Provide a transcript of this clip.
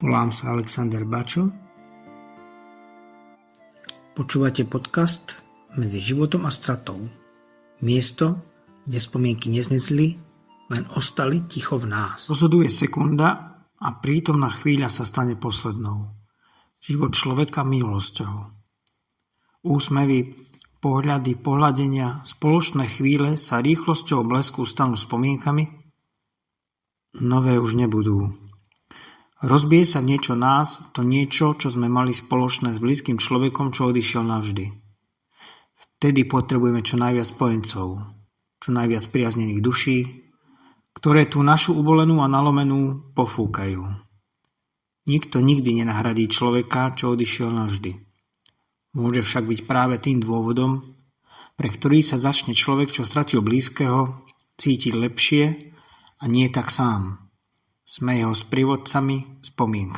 Volám sa Alexander Bačo. Počúvate podcast Medzi životom a stratou. Miesto, kde spomienky nezmizli, len ostali ticho v nás. Rozhoduje sekunda a prítomná chvíľa sa stane poslednou. Život človeka minulosťou. Úsmevy, pohľady, pohľadenia, spoločné chvíle sa rýchlosťou blesku stanú spomienkami. Nové už nebudú. Rozbije sa niečo nás, to niečo, čo sme mali spoločné s blízkym človekom, čo odišiel navždy. Vtedy potrebujeme čo najviac spojencov, čo najviac priaznených duší, ktoré tú našu ubolenú a nalomenú pofúkajú. Nikto nikdy nenahradí človeka, čo odišiel navždy. Môže však byť práve tým dôvodom, pre ktorý sa začne človek, čo stratil blízkeho, cítiť lepšie a nie tak sám. Sme jeho sprievodcami spomienka.